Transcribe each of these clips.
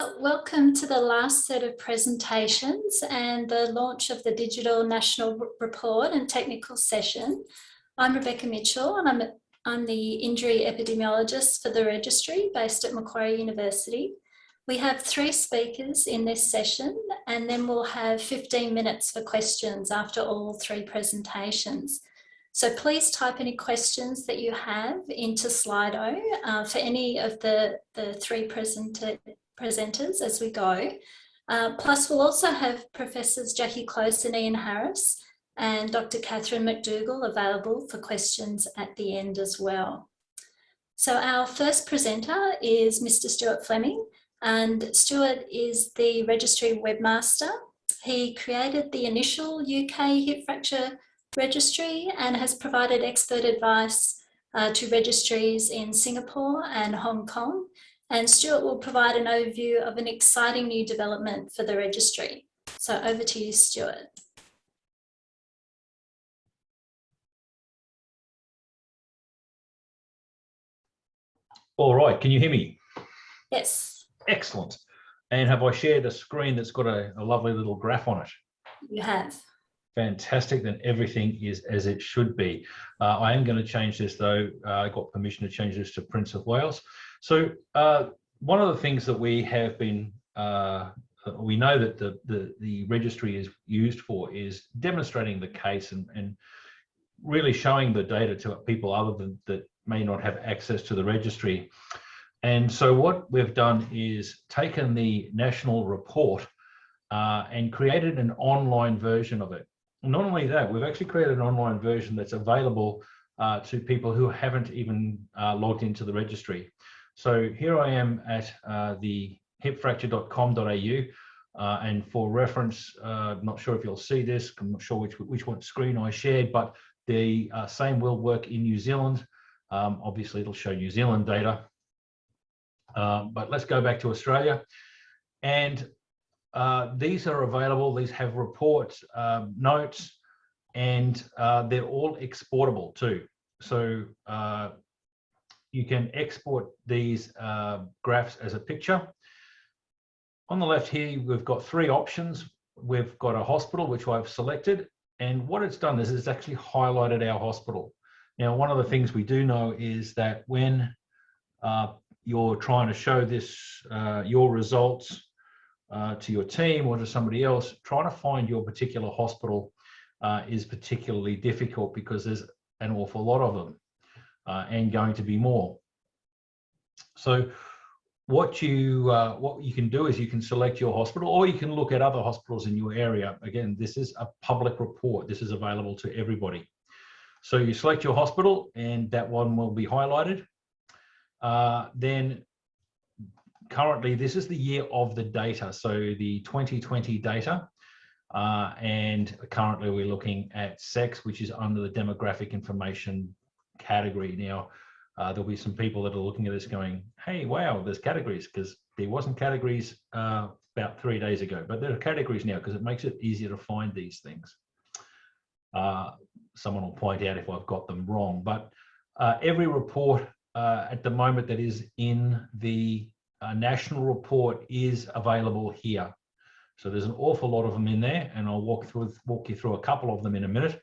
Welcome to the last set of presentations and the launch of the Digital National Report and Technical Session. I'm Rebecca Mitchell and I'm the Injury Epidemiologist for the Registry based at Macquarie University. We have 3 speakers in this session and then we'll have 15 minutes for questions after all 3 presentations. So please type any questions that you have into Slido for any of the 3 presenters as we go. Plus we'll also have Professors Jackie Close and Ian Harris and Dr Catherine McDougall available for questions at the end as well. So our first presenter is Mr Stewart Fleming, and Stewart is the Registry Webmaster. He created the initial UK hip fracture registry and has provided expert advice to registries in Singapore and Hong Kong. And Stewart will provide an overview of an exciting new development for the registry. So over to you, Stewart. All right, can you hear me? Yes. Excellent. And have I shared a screen that's got a lovely little graph on it? You have. Fantastic, then everything is as it should be. I am going to change this though. I got permission to change this to Prince of Wales. So one of the things that we have been, we know that the registry is used for is demonstrating the case and really showing the data to people other than that may not have access to the registry. And so what we've done is taken the national report and created an online version of it. Not only that, we've actually created an online version that's available to people who haven't even logged into the registry. So here I am at the hipfracture.com.au, and for reference, not sure if you'll see this, I'm not sure which one screen I shared, but the same will work in New Zealand. Obviously, it'll show New Zealand data, but let's go back to Australia. And these are available. These have reports, notes, and they're all exportable too. So you can export these graphs as a picture. On the left here, we've got 3 options. We've got a hospital, which I've selected. And what it's done is it's actually highlighted our hospital. Now, one of the things we do know is that when you're trying to show this, your results to your team or to somebody else, trying to find your particular hospital is particularly difficult because there's an awful lot of them. And going to be more. So what you can do is you can select your hospital, or you can look at other hospitals in your area. Again, this is a public report. This is available to everybody. So you select your hospital and that one will be highlighted. Then currently this is the year of the data. So the 2020 data. And currently we're looking at sex, which is under the demographic information category. Now there'll be some people that are looking at this going, hey, wow, there's categories, because there wasn't categories about 3 days ago, but there are categories now because it makes it easier to find these things. Someone will point out if I've got them wrong, but every report at the moment that is in the national report is available here. So there's an awful lot of them in there, and I'll walk you through a couple of them in a minute.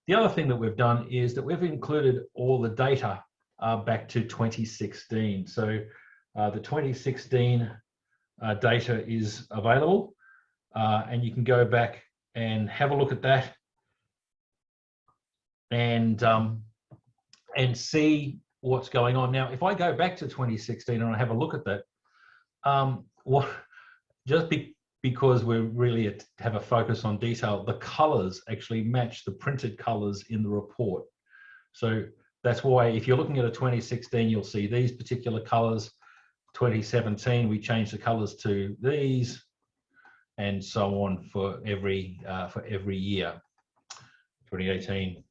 The other thing that we've done is that we've included all the data back to 2016. So the 2016 data is available, and you can go back and have a look at that and see what's going on. Now, if I go back to 2016 and I have a look at that, because we really have a focus on detail, the colors actually match the printed colors in the report. So that's why if you're looking at a 2016, you'll see these particular colors. 2017, we changed the colors to these, and so on for every year. 2018,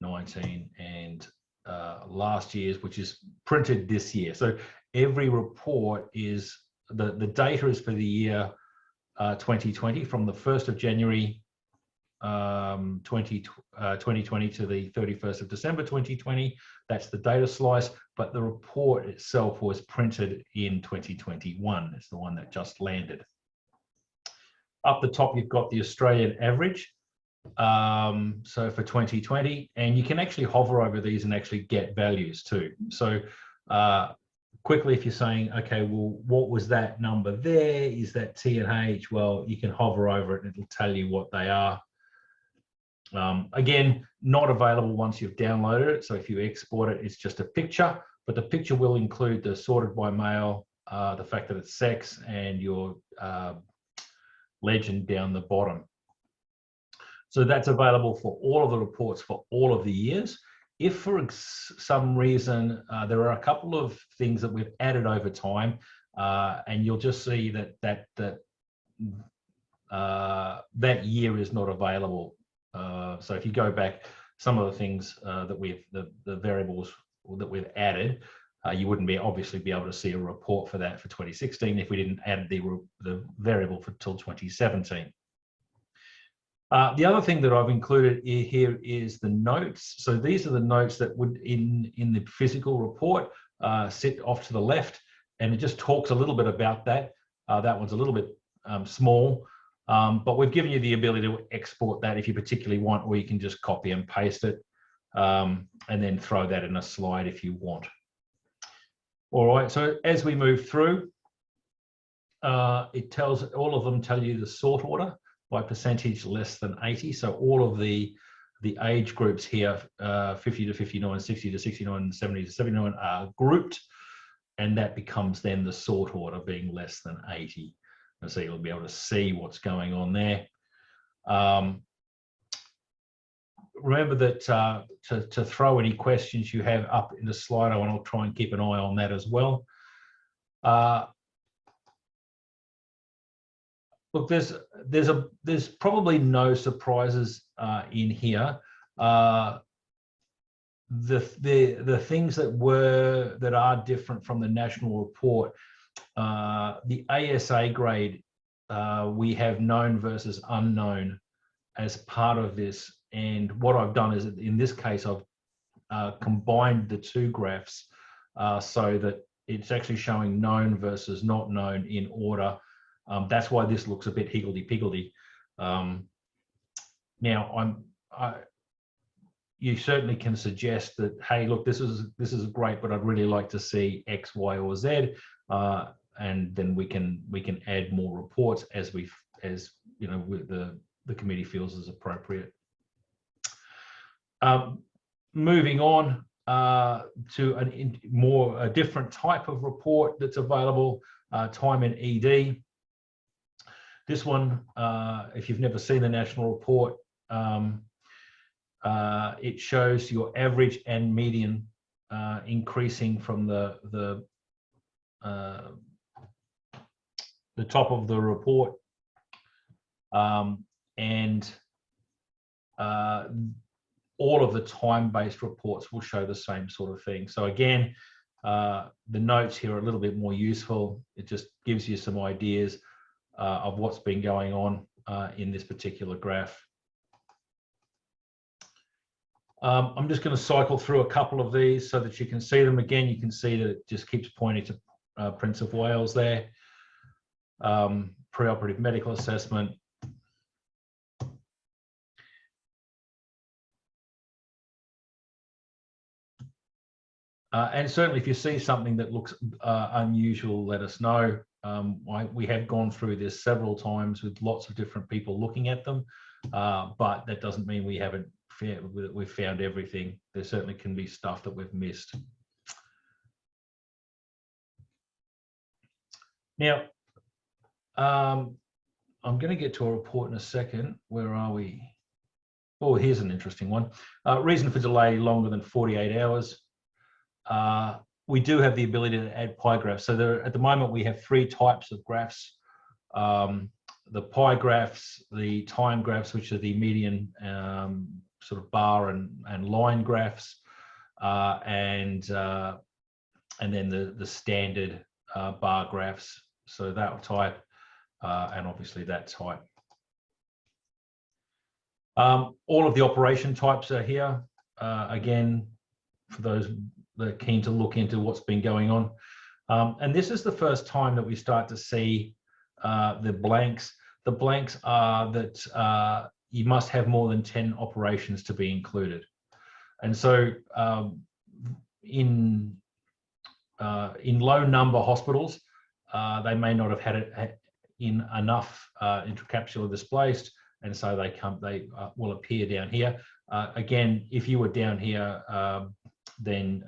19, and last year's, which is printed this year. So every report is, the data is for the year 2020 from the 1st of January 2020 to the 31st of December 2020. That's the data slice, but the report itself was printed in 2021. It's the one that just landed. Up the top, you've got the Australian average. So for 2020, and you can actually hover over these and actually get values too. So quickly, if you're saying, okay, well, what was that number there? Is that T and H? Well, you can hover over it and it'll tell you what they are. Again, not available once you've downloaded it. So if you export it, it's just a picture, but the picture will include the sorted by male, the fact that it's sex, and your legend down the bottom. So that's available for all of the reports for all of the years. If for some reason there are a couple of things that we've added over time, and you'll just see that year is not available. So if you go back, some of the things that the variables that we've added, you wouldn't obviously be able to see a report for that for 2016 if we didn't add the variable for till 2017. The other thing that I've included here is the notes. So these are the notes that would in the physical report sit off to the left, and it just talks a little bit about that. That one's a little bit small, but we've given you the ability to export that if you particularly want, or you can just copy and paste it and then throw that in a slide if you want. All right, so as we move through, all of them tell you the sort order by percentage less than 80. So all of the age groups here, 50 to 59, 60 to 69, 70 to 79 are grouped, and that becomes then the sort order being less than 80. And so you'll be able to see what's going on there. Remember that to throw any questions you have up in the Slido, and I'll try and keep an eye on that as well. Look, there's probably no surprises in here. The things that are different from the national report, the ASA grade, we have known versus unknown as part of this. And what I've done is, in this case, I've combined the two graphs so that it's actually showing known versus not known in order. That's why this looks a bit higgledy-piggledy. Now, you certainly can suggest that, hey, look, this is great, but I'd really like to see X, Y, or Z, and then we can add more reports as you know the committee feels is appropriate. Moving on to a different type of report that's available, time in ED. This one, if you've never seen the national report, it shows your average and median increasing from the top of the report, and all of the time-based reports will show the same sort of thing. So again, the notes here are a little bit more useful. It just gives you some ideas of what's been going on in this particular graph. I'm just going to cycle through a couple of these so that you can see them. Again, you can see that it just keeps pointing to Prince of Wales there. Preoperative medical assessment. And certainly if you see something that looks unusual, let us know. We have gone through this several times with lots of different people looking at them, but that doesn't mean we've found everything. There certainly can be stuff that we've missed. Now, I'm going to get to a report in a second. Where are we? Oh, here's an interesting one. Reason for delay longer than 48 hours. We do have the ability to add pie graphs. So at the moment, we have 3 types of graphs. The pie graphs, the time graphs, which are the median sort of bar and line graphs, and then the standard bar graphs. So that type, and obviously that type. All of the operation types are here. Again, for those that are keen to look into what's been going on. And this is the first time that we start to see the blanks. The blanks are that you must have more than 10 operations to be included. And so in low number hospitals, they may not have had it in enough intracapsular displaced, and so they will appear down here. Again, if you were down here, then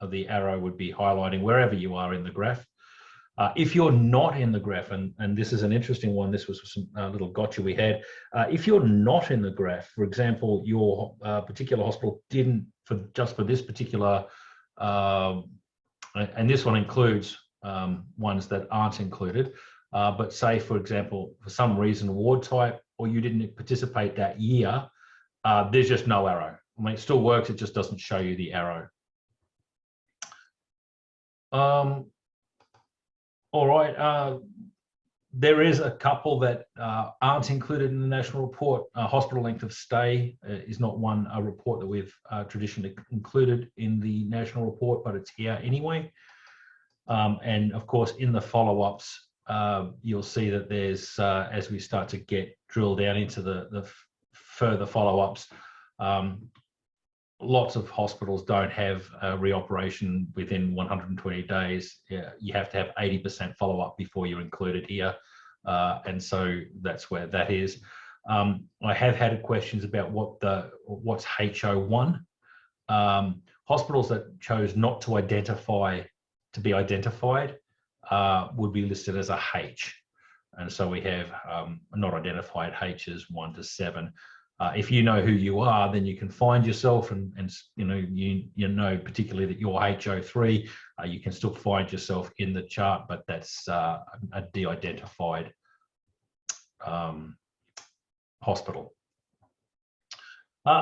the arrow would be highlighting wherever you are in the graph. If you're not in the graph, and this is an interesting one, this was some little gotcha we had. If you're not in the graph, for example, your particular hospital didn't, just for this particular, and this one includes ones that aren't included, but say, for example, for some reason, ward type, or you didn't participate that year, there's just no arrow. I mean, it still works, it just doesn't show you the arrow. All right, there is a couple that aren't included in the national report. Hospital length of stay is not a report that we've traditionally included in the national report, but it's here anyway. And of course, in the follow-ups, you'll see that there's, as we start to drill down into the further follow-ups, lots of hospitals don't have a reoperation within 120 days. You have to have 80% follow-up before you're included here. And so that's where that is. I have had questions about what's HO1. Hospitals that chose not to be identified would be listed as a H. And so we have not identified H's 1 to 7. If you know who you are, then you can find yourself, and you know particularly that you're HO3. You can still find yourself in the chart, but that's a de-identified hospital.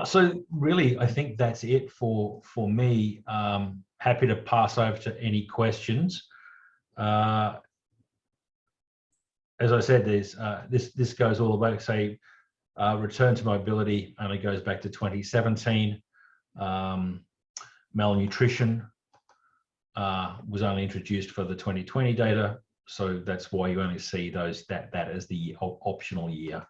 So really, I think that's it for me. Happy to pass over to any questions. As I said, there's this goes all the way, say, return to mobility only goes back to 2017. Malnutrition was only introduced for the 2020 data, so that's why you only see that as the optional year.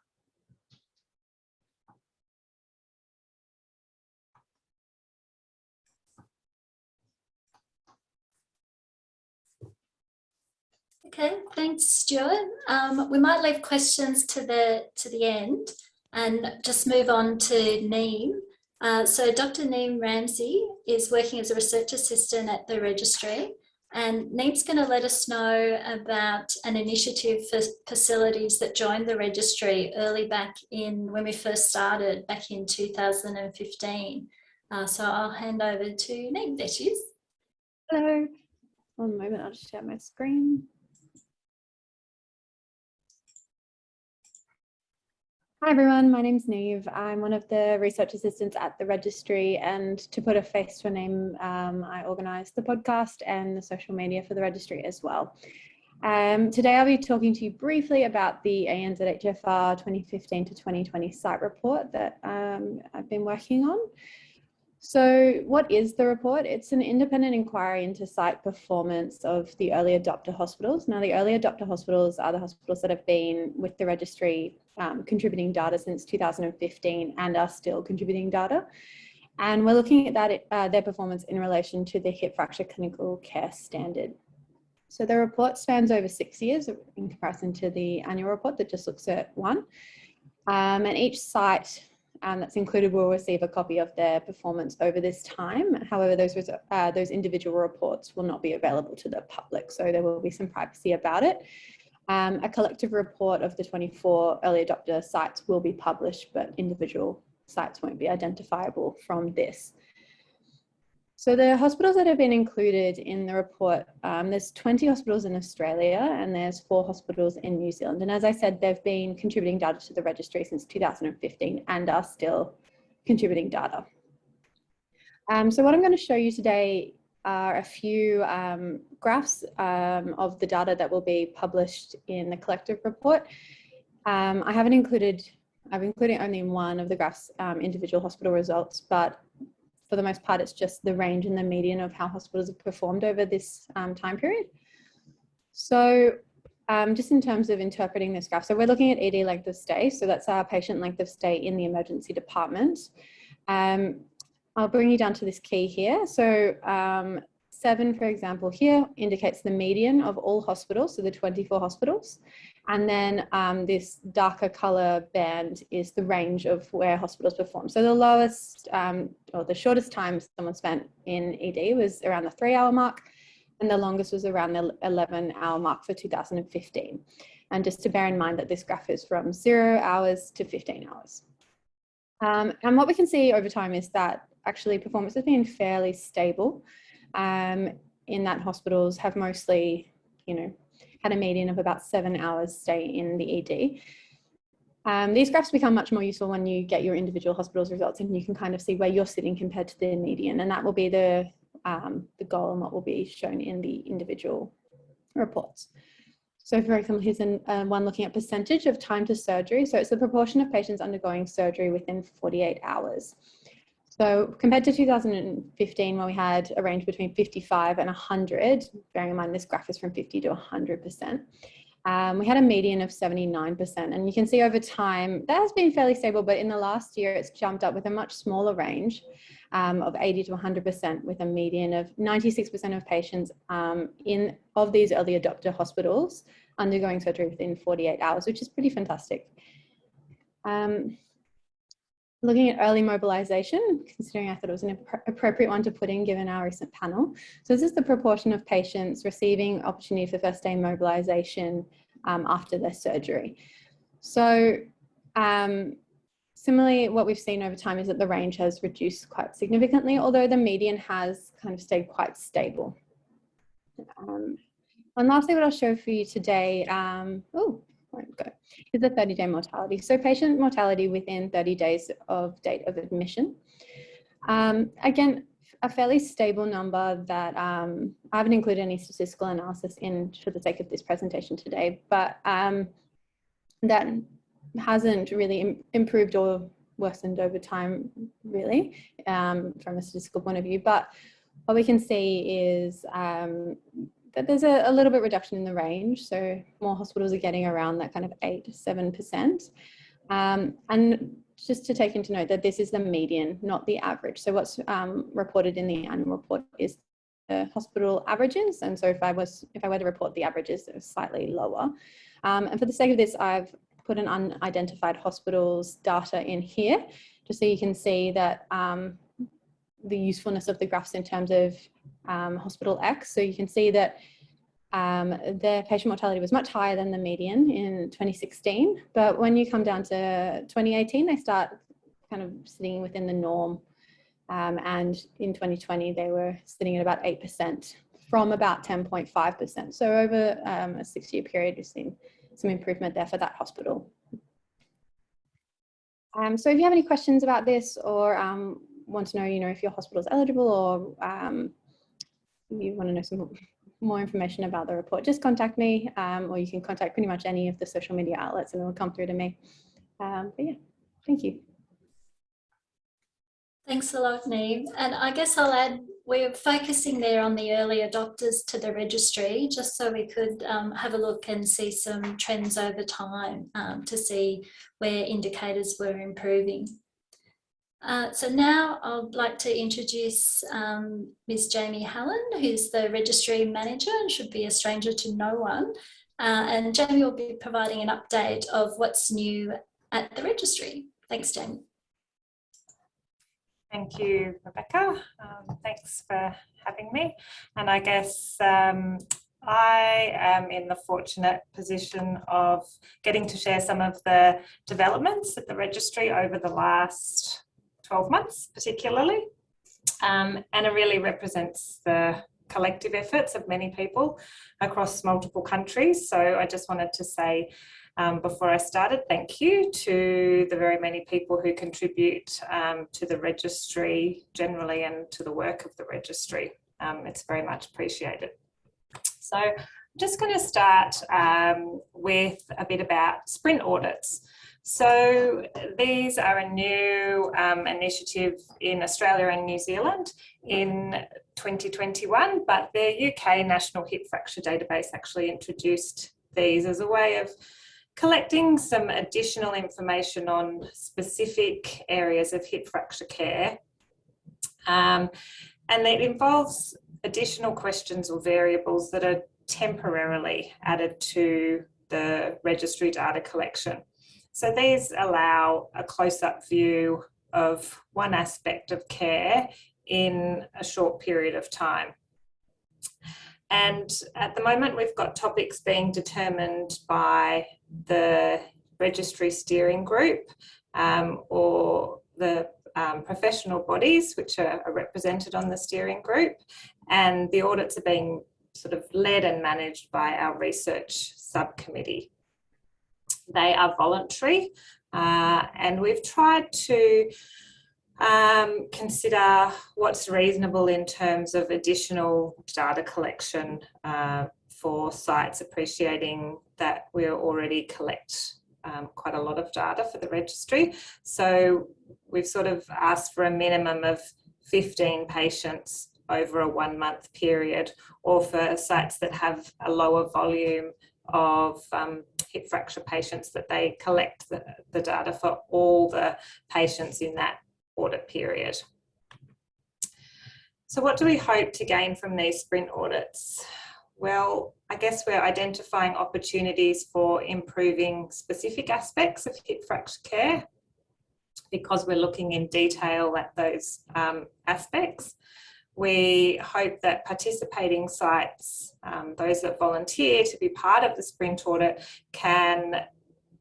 Okay, thanks, Stewart. We might leave questions to the end and just move on to Niamh. So Dr Niamh Ramsay is working as a research assistant at the registry, and Niamh's going to let us know about an initiative for facilities that joined the registry early back in, when we first started back in 2015. So I'll hand over to Niamh. There she is. Hello. One moment, I'll just share my screen. Hi everyone, my name's Niamh. I'm one of the research assistants at the registry, and to put a face to a name, I organised the podcast and the social media for the registry as well. Today I'll be talking to you briefly about the ANZHFR 2015 to 2020 site report that I've been working on. So what is the report? It's an independent inquiry into site performance of the early adopter hospitals. Now, the early adopter hospitals are the hospitals that have been with the registry contributing data since 2015 and are still contributing data. And we're looking at that, their performance in relation to the hip fracture clinical care standard. So the report spans over 6 years in comparison to the annual report that just looks at 1. And each site that's included will receive a copy of their performance over this time. However, those individual reports will not be available to the public, so there will be some privacy about it. A collective report of the 24 early adopter sites will be published, but individual sites won't be identifiable from this. So the hospitals that have been included in the report, there's 20 hospitals in Australia and there's 4 hospitals in New Zealand. And as I said, they've been contributing data to the registry since 2015 and are still contributing data. So what I'm going to show you today are a few graphs of the data that will be published in the collective report. I haven't included I've included only in one of the graphs individual hospital results, but for the most part, it's just the range and the median of how hospitals have performed over this time period. So just in terms of interpreting this graph, so we're looking at ED length of stay. So that's our patient length of stay in the emergency department. I'll bring you down to this key here. So 7, for example, here indicates the median of all hospitals, so the 24 hospitals. And then this darker color band is the range of where hospitals perform. So the lowest or the shortest time someone spent in ED was around the 3-hour mark, and the longest was around the 11-hour mark for 2015. And just to bear in mind that this graph is from 0 hours to 15 hours. And what we can see over time is that actually performance has been fairly stable, in that hospitals have mostly, had a median of about 7 hours stay in the ED. These graphs become much more useful when you get your individual hospitals results, and you can kind of see where you're sitting compared to the median, and that will be the goal and what will be shown in the individual reports. So for example, here's one looking at percentage of time to surgery. So it's the proportion of patients undergoing surgery within 48 hours. So compared to 2015, where we had a range between 55 and 100, bearing in mind this graph is from 50 to 100%, we had a median of 79%. And you can see over time, that has been fairly stable, but in the last year, it's jumped up with a much smaller range of 80 to 100%, with a median of 96% of patients of these early adopter hospitals undergoing surgery within 48 hours, which is pretty fantastic. Looking at early mobilisation, considering I thought it was an appropriate one to put in given our recent panel. So this is the proportion of patients receiving opportunity for first day mobilisation after their surgery. So similarly, what we've seen over time is that the range has reduced quite significantly, although the median has kind of stayed quite stable. And lastly, what I'll show for you today, is the 30-day mortality. So patient mortality within 30 days of date of admission. Again, a fairly stable number that I haven't included any statistical analysis in for the sake of this presentation today, but that hasn't really improved or worsened over time, really, from a statistical point of view. But what we can see is that there's a little bit reduction in the range. So more hospitals are getting around that kind of 8 to 7%. And just to take into note that this is the median, not the average. So what's reported in the annual report is the hospital averages. And so if I were to report the averages, they're slightly lower. And for the sake of this, I've put an unidentified hospitals data in here, just so you can see that the usefulness of the graphs in terms of hospital X. So you can see that their patient mortality was much higher than the median in 2016. But when you come down to 2018, they start kind of sitting within the norm. And in 2020, they were sitting at about 8% from about 10.5%. So over a 6-year period, we've seen some improvement there for that hospital. So if you have any questions about this, or want to know, if your hospital is eligible, or you want to know some more information about the report, just contact me, or you can contact pretty much any of the social media outlets and it will come through to me. But yeah, thank you. Thanks a lot, Niamh. And I guess I'll add, we're focusing there on the early adopters to the registry, just so we could have a look and see some trends over time to see where indicators were improving. So now I'd like to introduce Ms. Jamie Hallen, who's the Registry Manager and should be a stranger to no one. And Jamie will be providing an update of what's new at the registry. Thanks, Jamie. Thank you, Rebecca. Thanks for having me. And I guess I am in the fortunate position of getting to share some of the developments at the registry over the last 12 months, particularly. And it really represents the collective efforts of many people across multiple countries. So I just wanted to say, before I started, thank you to the very many people who contribute to the registry generally and to the work of the registry. It's very much appreciated. So I'm just going to start with a bit about sprint audits. So these are a new initiative in Australia and New Zealand in 2021, but the UK National Hip Fracture Database actually introduced these as a way of collecting some additional information on specific areas of hip fracture care. And it involves additional questions or variables that are temporarily added to the registry data collection. So these allow a close-up view of one aspect of care in a short period of time. And at the moment, we've got topics being determined by the registry steering group or the professional bodies which are represented on the steering group, and the audits are being sort of led and managed by our research subcommittee. They are voluntary, and we've tried to consider what's reasonable in terms of additional data collection for sites, appreciating that we already collect quite a lot of data for the registry. So we've sort of asked for a minimum of 15 patients over a 1 month period, or for sites that have a lower volume of hip fracture patients, that they collect the data for all the patients in that audit period. So what do we hope to gain from these sprint audits? Well, I guess we're identifying opportunities for improving specific aspects of hip fracture care, because we're looking in detail at those aspects. We hope that participating sites, those that volunteer to be part of the sprint audit, can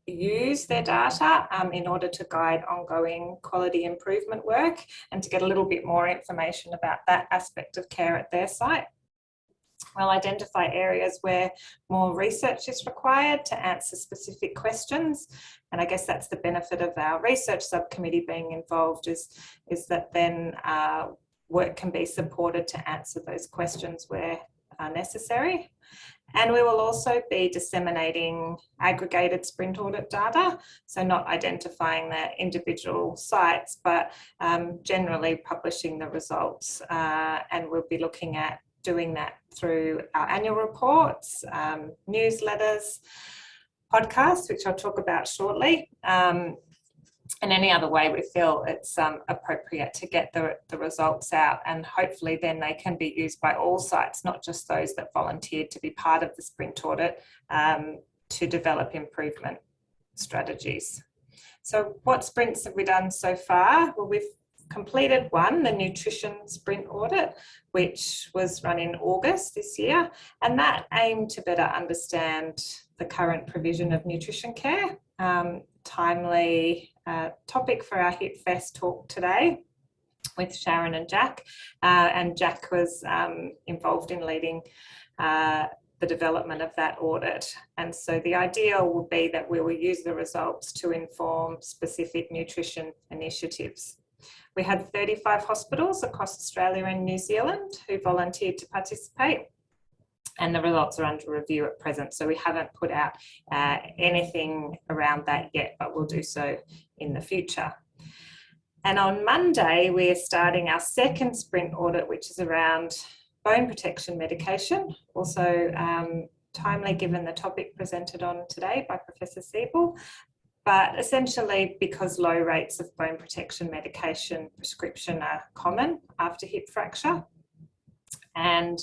use their data in order to guide ongoing quality improvement work and to get a little bit more information about that aspect of care at their site. We'll identify areas where more research is required to answer specific questions. And I guess that's the benefit of our research subcommittee being involved, is that then work can be supported to answer those questions where necessary. And we will also be disseminating aggregated sprint audit data, so not identifying the individual sites, but generally publishing the results. And we'll be looking at doing that through our annual reports, newsletters, podcasts, which I'll talk about shortly, and any other way we feel it's appropriate to get the results out, and hopefully then they can be used by all sites, not just those that volunteered to be part of the sprint audit, to develop improvement strategies. So what sprints have we done so far? Well, we've completed one, the nutrition sprint audit, which was run in August this year, and that aimed to better understand the current provision of nutrition care. Timely topic for our Hip Fest talk today with Sharon and Jack, and Jack was involved in leading the development of that audit. And so the idea will be that we will use the results to inform specific nutrition initiatives. We had 35 hospitals across Australia and New Zealand who volunteered to participate, and the results are under review at present. So we haven't put out anything around that yet, but we'll do so in the future. And on Monday, we are starting our second sprint audit, which is around bone protection medication. Also timely given the topic presented on today by Professor Siebel. But essentially, because low rates of bone protection medication prescription are common after hip fracture, and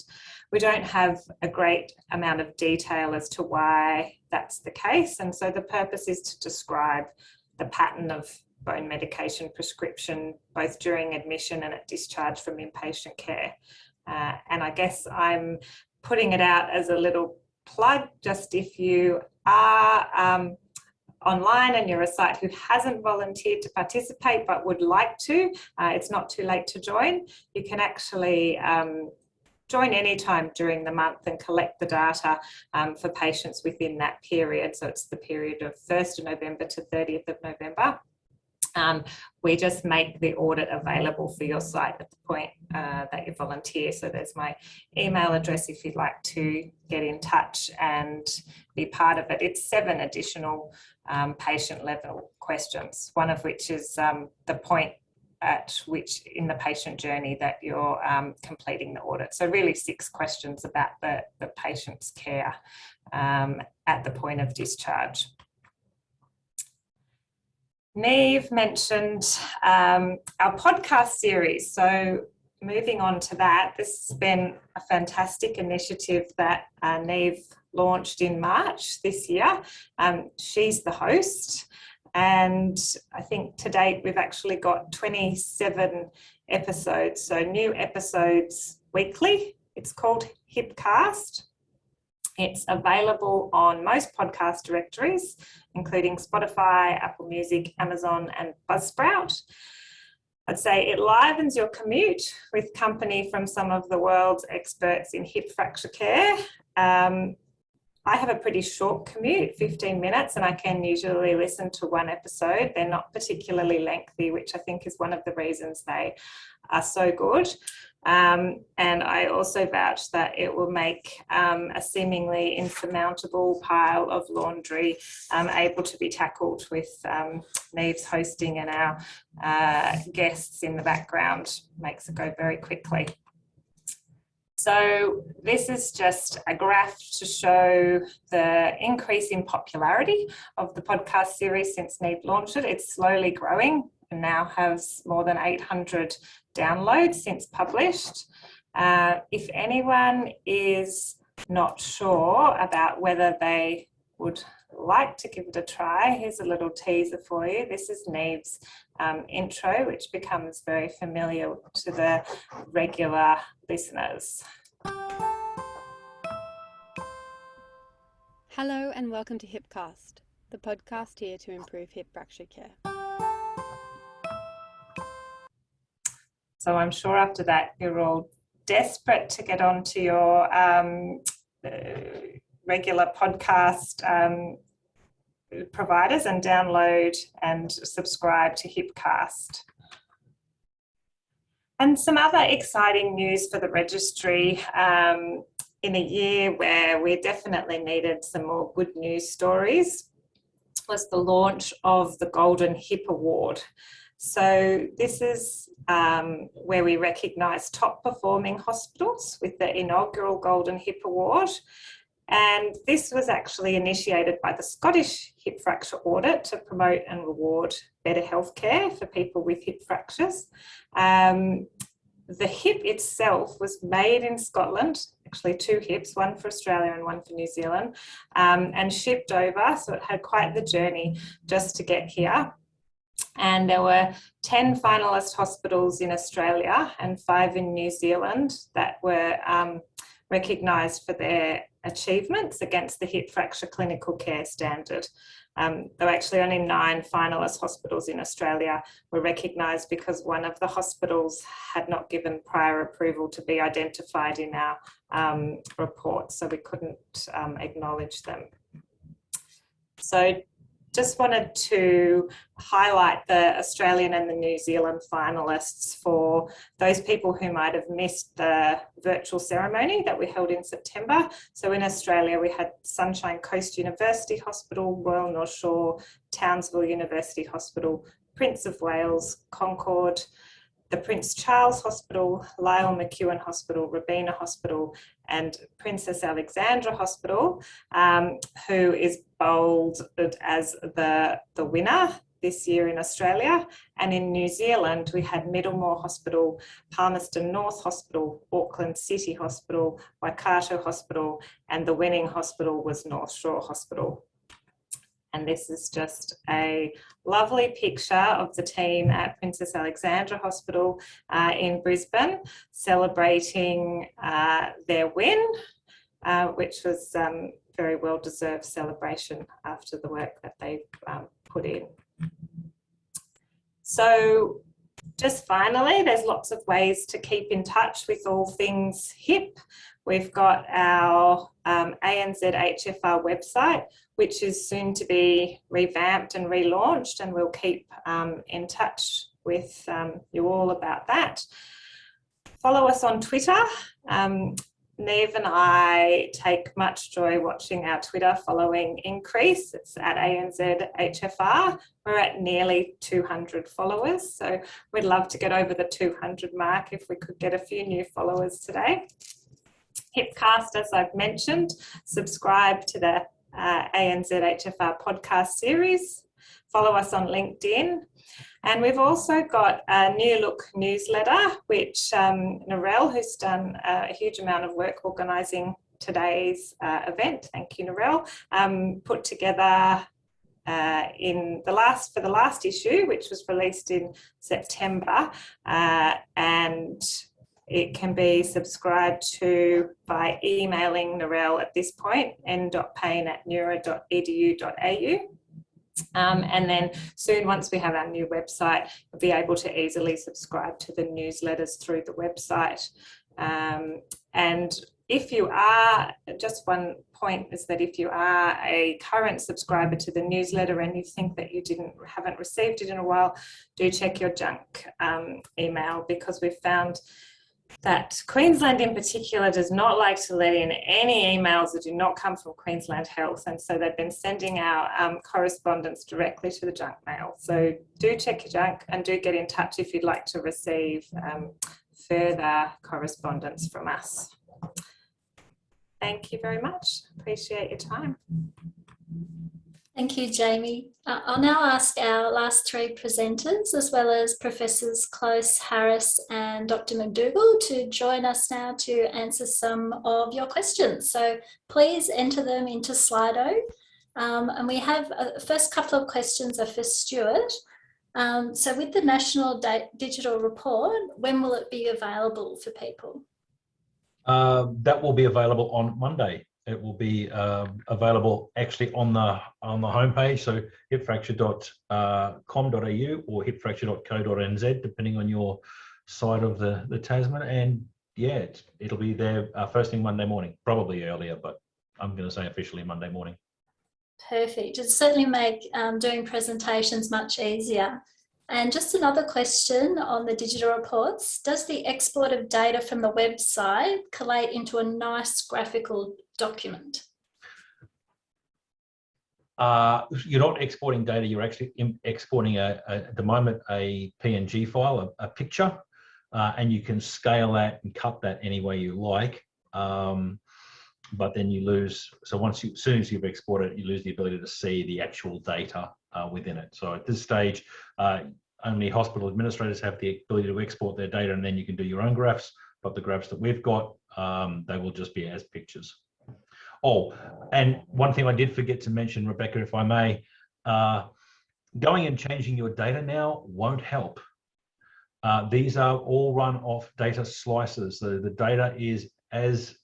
we don't have a great amount of detail as to why that's the case. And so the purpose is to describe the pattern of bone medication prescription, both during admission and at discharge from inpatient care. And I guess I'm putting it out as a little plug, just if you are online and you're a site who hasn't volunteered to participate but would like to, it's not too late to join. You can actually join anytime during the month and collect the data for patients within that period. So it's the period of 1st of November to 30th of November. We just make the audit available for your site at the point that you volunteer. So there's my email address if you'd like to get in touch and be part of it. It's 7 additional patient level questions, one of which is the point at which in the patient journey that you're completing the audit. So really 6 questions about the patient's care at the point of discharge. Niamh mentioned our podcast series. So moving on to that, this has been a fantastic initiative that Niamh launched in March this year. She's the host, and I think to date we've actually got 27 episodes, so new episodes weekly. It's called HIPcast. It's available on most podcast directories, including Spotify, Apple Music, Amazon, and Buzzsprout. I'd say it livens your commute with company from some of the world's experts in hip fracture care. I have a pretty short commute, 15 minutes, and I can usually listen to 1 episode. They're not particularly lengthy, which I think is one of the reasons they are so good. And I also vouch that it will make a seemingly insurmountable pile of laundry able to be tackled with Niamh's hosting and our guests in the background. Makes it go very quickly. So this is just a graph to show the increase in popularity of the podcast series since Niamh launched it. It's slowly growing and now has more than 800 downloads since published. If anyone is not sure about whether they would like to give it a try, here's a little teaser for you. This is Niamh's intro, which becomes very familiar to the regular listeners. Hello and welcome to HIPcast, the podcast here to improve hip fracture care. So I'm sure after that you're all desperate to get onto your regular podcast providers and download and subscribe to HIPcast. And some other exciting news for the registry in a year where we definitely needed some more good news stories was the launch of the Golden Hip Award. So this is where we recognise top performing hospitals with the inaugural Golden Hip Award. And this was actually initiated by the Scottish Hip Fracture Audit to promote and reward better healthcare for people with hip fractures. The hip itself was made in Scotland, actually 2 hips, one for Australia and one for New Zealand, and shipped over. So it had quite the journey just to get here. And there were 10 finalist hospitals in Australia and 5 in New Zealand that were recognised for their achievements against the hip fracture clinical care standard. There were actually only 9 finalist hospitals in Australia were recognised because one of the hospitals had not given prior approval to be identified in our report, so we couldn't acknowledge them. So just wanted to highlight the Australian and the New Zealand finalists for those people who might have missed the virtual ceremony that we held in September. So in Australia, we had Sunshine Coast University Hospital, Royal North Shore, Townsville University Hospital, Prince of Wales, Concord, the Prince Charles Hospital, Lyell McEwen Hospital, Robina Hospital, and Princess Alexandra Hospital, who is bolded as the winner this year in Australia. And in New Zealand, we had Middlemore Hospital, Palmerston North Hospital, Auckland City Hospital, Waikato Hospital, and the winning hospital was North Shore Hospital. And this is just a lovely picture of the team at Princess Alexandra Hospital in Brisbane celebrating their win, which was very well-deserved celebration after the work that they put in. So Just finally, there's lots of ways to keep in touch with all things HIP. We've got our ANZHFR website, which is soon to be revamped and relaunched, and we'll keep in touch with you all about that. Follow us on Twitter. Niamh and I take much joy watching our Twitter following increase. It's at ANZHFR. We're at nearly 200 followers, so we'd love to get over the 200 mark if we could get a few new followers today. Hipcast, as I've mentioned, subscribe to the ANZHFR podcast series. Follow us on LinkedIn. And we've also got a New Look newsletter, which Narelle, who's done a huge amount of work organising today's event, thank you Narelle, put together for the last issue, which was released in September, and it can be subscribed to by emailing Narelle at this point, n.payne@neura.edu.au. And then soon, once we have our new website, you'll be able to easily subscribe to the newsletters through the website. And if you are, just one point is that if you are a current subscriber to the newsletter and you think that you haven't received it in a while, do check your junk email, because we've found that Queensland in particular does not like to let in any emails that do not come from Queensland Health, and so they've been sending our correspondence directly to the junk mail. So do check your junk and do get in touch if you'd like to receive further correspondence from us. Thank you very much. Appreciate your time. Thank you, Jamie. I'll now ask our last three presenters, as well as Professors Close, Harris and Dr McDougall, to join us now to answer some of your questions. So please enter them into Slido. And we have the first couple of questions are for Stewart. So with the National Digital Report, when will it be available for people? That will be available on Monday. It will be available actually on the homepage, so hipfracture.com.au or hipfracture.co.nz, depending on your side of the Tasman. And yeah, it'll be there first thing Monday morning, probably earlier, but I'm going to say officially Monday morning. Perfect. It'll certainly make doing presentations much easier. And just another question on the digital reports. Does the export of data from the website collate into a nice graphical document? You're not exporting data, you're actually exporting at the moment a PNG file, a picture, and you can scale that and cut that any way you like. But then you lose, so as soon as you've exported it, you lose the ability to see the actual data within it. So at this stage, only hospital administrators have the ability to export their data, and then you can do your own graphs. But the graphs that we've got, they will just be as pictures. Oh, and one thing I did forget to mention, Rebecca, if I may, going and changing your data now won't help. These are all run off data slices. So the data is as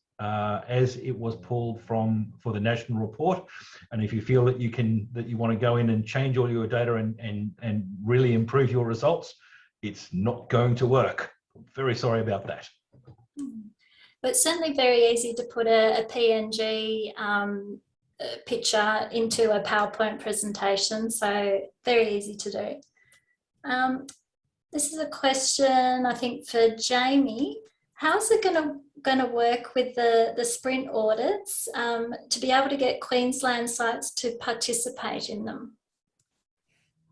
it was pulled for the national report, and if you feel that you want to go in and change all your data and really improve your results, it's not going to work. Very sorry about that. But it's certainly very easy to put a PNG picture into a PowerPoint presentation, so very easy to do. This is a question, I think, for Jamie. How's it going to work with the sprint audits to be able to get Queensland sites to participate in them?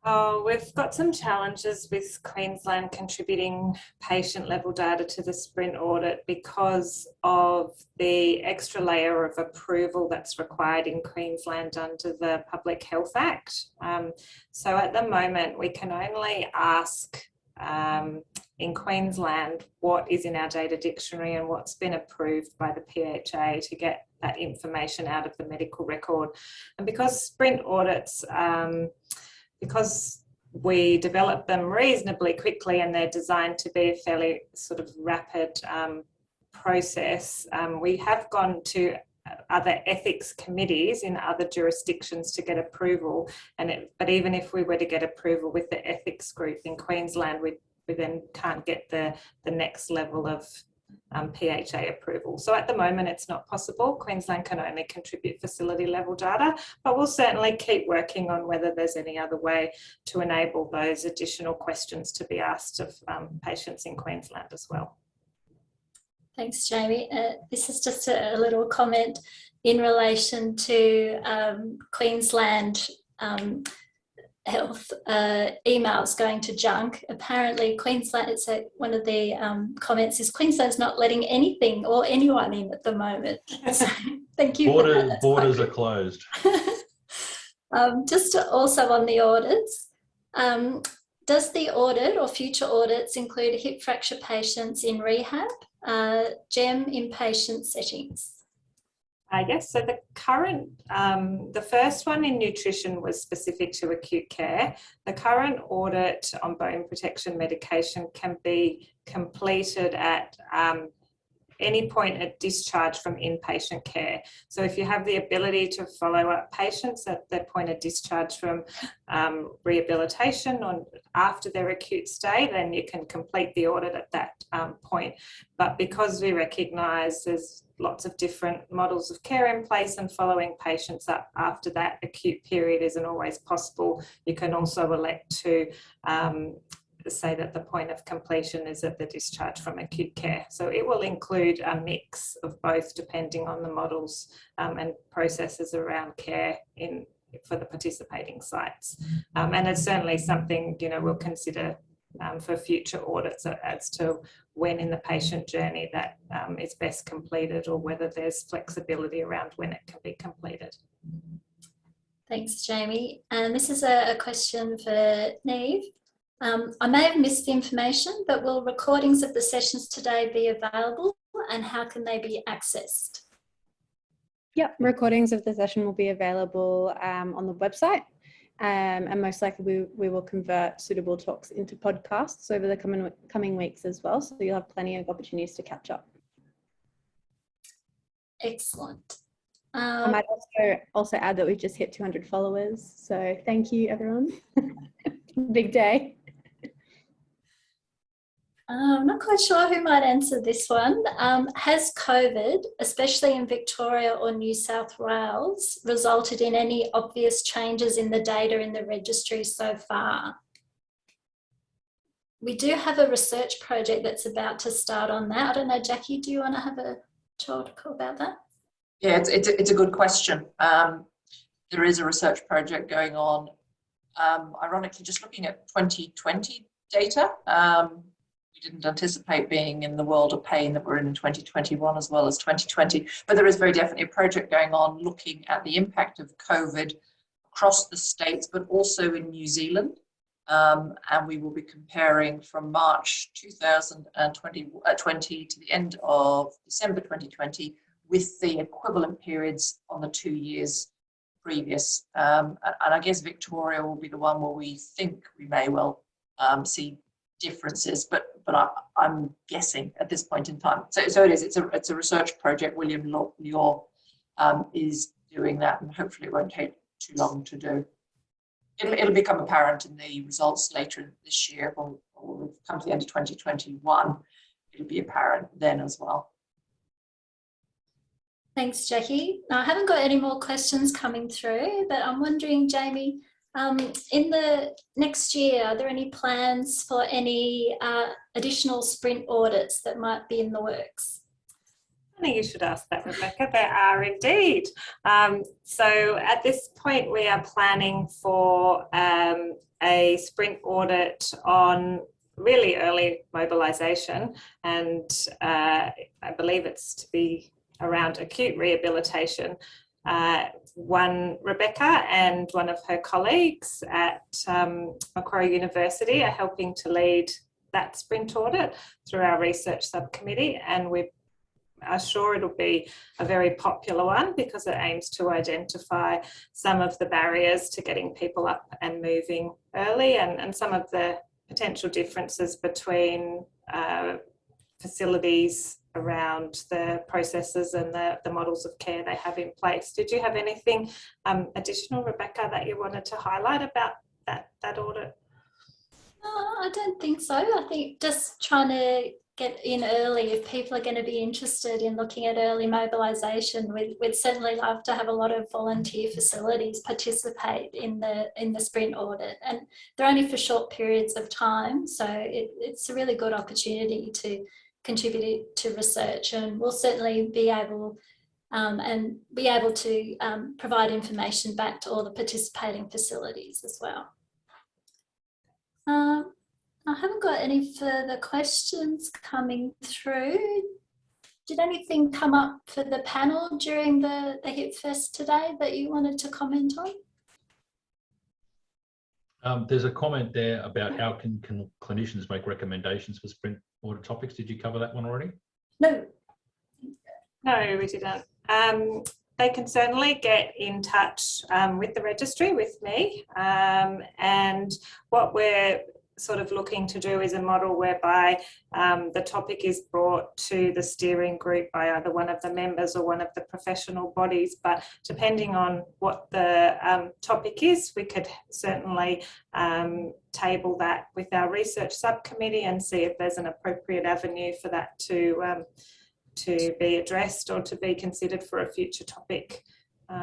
Oh, we've got some challenges with Queensland contributing patient level data to the sprint audit because of the extra layer of approval that's required in Queensland under the Public Health Act. So at the moment, we can only ask in Queensland what is in our data dictionary and what's been approved by the PHA to get that information out of the medical record. And because sprint audits, because we develop them reasonably quickly and they're designed to be a fairly sort of rapid process, we have gone to other ethics committees in other jurisdictions to get approval. But even if we were to get approval with the ethics group in Queensland, we'd we then can't get the next level of PHA approval. So at the moment it's not possible. Queensland can only contribute facility level data, but we'll certainly keep working on whether there's any other way to enable those additional questions to be asked of patients in Queensland as well. Thanks, Jamie. This is just a little comment in relation to Queensland health emails going to junk. Apparently Queensland, it's one of the comments is Queensland's not letting anything or anyone in at the moment. So thank you. Borders are closed. Just also on the audits, does the audit or future audits include hip fracture patients in rehab, GEM inpatient settings? Yes, so the current, the first one in nutrition was specific to acute care. The current audit on bone protection medication can be completed at any point at discharge from inpatient care. So if you have the ability to follow up patients at their point of discharge from rehabilitation or after their acute stay, then you can complete the audit at that point. But because we recognise there's lots of different models of care in place, and following patients up after that acute period isn't always possible, you can also elect to say that the point of completion is at the discharge from acute care. So it will include a mix of both depending on the models and processes around care for the participating sites. And it's certainly something, you know, we'll consider for future audits as to when in the patient journey that is best completed, or whether there's flexibility around when it can be completed. Thanks, Jamie. And this is a question for Niamh. I may have missed the information, but will recordings of the sessions today be available, and how can they be accessed? Yep, recordings of the session will be available on the website, and most likely we will convert suitable talks into podcasts over the coming weeks as well, so you'll have plenty of opportunities to catch up. Excellent. I might also add that we've just hit 200 followers, so thank you everyone. Big day. I'm not quite sure who might answer this one. Has COVID, especially in Victoria or New South Wales, resulted in any obvious changes in the data in the registry so far? We do have a research project that's about to start on that. I don't know, Jackie, do you want to have a talk about that? Yeah, it's a good question. There is a research project going on, ironically, just looking at 2020 data. We didn't anticipate being in the world of pain that we're in 2021 as well as 2020, but there is very definitely a project going on looking at the impact of COVID across the states, but also in New Zealand. And we will be comparing from March 2020 to the end of December 2020 with the equivalent periods on the 2 years previous. And I guess Victoria will be the one where we think we may well see differences, but I'm guessing at this point in time. So it's a research project. William Lior is doing that, and hopefully it won't take too long to do. It'll become apparent in the results later this year, when we've come to the end of 2021. It'll be apparent then as well. Thanks, Jackie. Now, I haven't got any more questions coming through, but I'm wondering, Jamie, in the next year, are there any plans for any additional sprint audits that might be in the works? I think you should ask that, Rebecca. There are indeed. So at this point, we are planning for a sprint audit on really early mobilisation, and I believe it's to be around acute rehabilitation. Rebecca and one of her colleagues at Macquarie University are helping to lead that sprint audit through our research subcommittee, and we are sure it'll be a very popular one because it aims to identify some of the barriers to getting people up and moving early, and some of the potential differences between facilities around the processes and the models of care they have in place. Did you have anything additional, Rebecca, that you wanted to highlight about that audit? I don't think so. I think just trying to get in early. If people are going to be interested in looking at early mobilisation, we'd certainly love to have a lot of volunteer facilities participate in the sprint audit, and they're only for short periods of time, so it's a really good opportunity to contribute to research, and we'll certainly be able to provide information back to all the participating facilities as well. I haven't got any further questions coming through. Did anything come up for the panel during the HIPFest today that you wanted to comment on? There's a comment there about how can clinicians make recommendations for sprint audit topics. Did you cover that one already? No. No, we didn't. They can certainly get in touch with the registry, with me, and what we're sort of looking to do is a model whereby the topic is brought to the steering group by either one of the members or one of the professional bodies, but depending on what the topic is, we could certainly table that with our research subcommittee and see if there's an appropriate avenue for that to be addressed or to be considered for a future topic.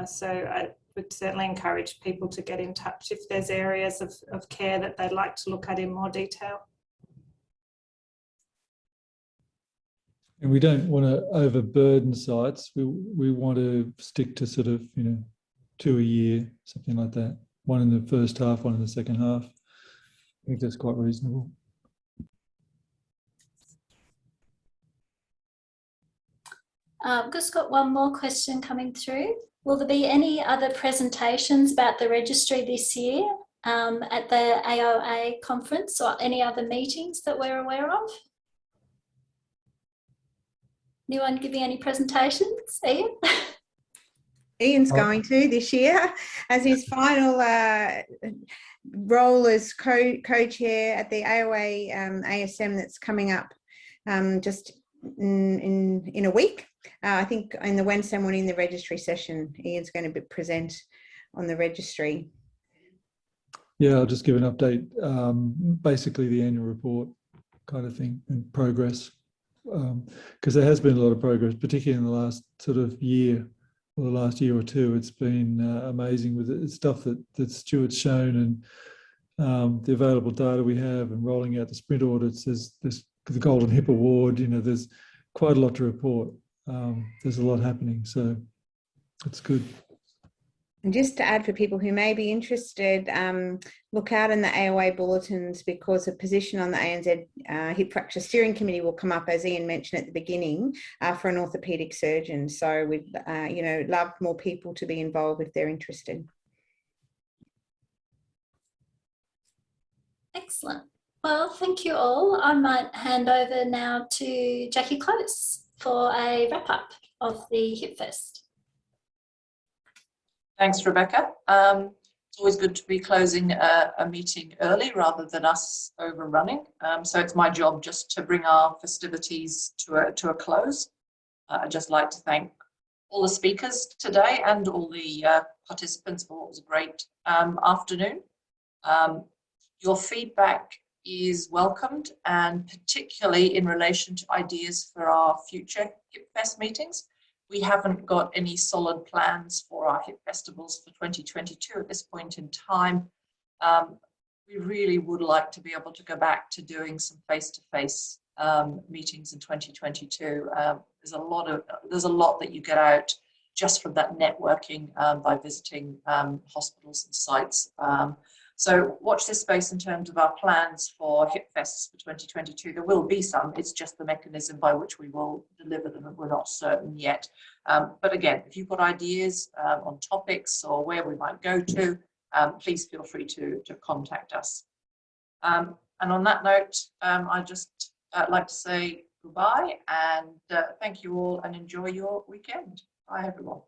So I would certainly encourage people to get in touch if there's areas of care that they'd like to look at in more detail. And we don't want to overburden sites. We want to stick to sort of, 2 a year, something like that. One in the first half, one in the second half. I think that's quite reasonable. I've just got one more question coming through. Will there be any other presentations about the registry this year at the AOA conference, or any other meetings that we're aware of? Anyone giving any presentations? Ian? Ian's going to this year as his final role as co-chair at the AOA ASM that's coming up just in a week. I think in the Wednesday morning, the registry session, Ian's going to present on the registry. Yeah, I'll just give an update. Basically, the annual report kind of thing and progress, because there has been a lot of progress, particularly in the last sort of year or the last year or two. It's been amazing with the stuff that Stewart's shown and the available data we have, and rolling out the sprint audits. There's the Golden Hip Award. There's quite a lot to report. There's a lot happening, so it's good. And just to add for people who may be interested, look out in the AOA bulletins, because a position on the ANZ Hip Fracture Steering Committee will come up, as Ian mentioned at the beginning, for an orthopaedic surgeon. So we'd love more people to be involved if they're interested. Excellent. Well, thank you all. I might hand over now to Jackie Close for a wrap-up of the HIPFest. Thanks, Rebecca. It's always good to be closing a meeting early rather than us overrunning. So it's my job just to bring our festivities to a close. I'd just like to thank all the speakers today and all the participants for what was a great afternoon. Your feedback is welcomed, and particularly in relation to ideas for our future HIPFest meetings. We haven't got any solid plans for our HIP festivals for 2022 at this point in time. We really would like to be able to go back to doing some face-to-face meetings in 2022. There's a lot that you get out just from that networking by visiting hospitals and sites. So watch this space in terms of our plans for HIPFests for 2022. There will be some, it's just the mechanism by which we will deliver them, and we're not certain yet. But again, if you've got ideas on topics or where we might go to, please feel free to contact us. And on that note, I'd just like to say goodbye and thank you all, and enjoy your weekend. Bye, everyone.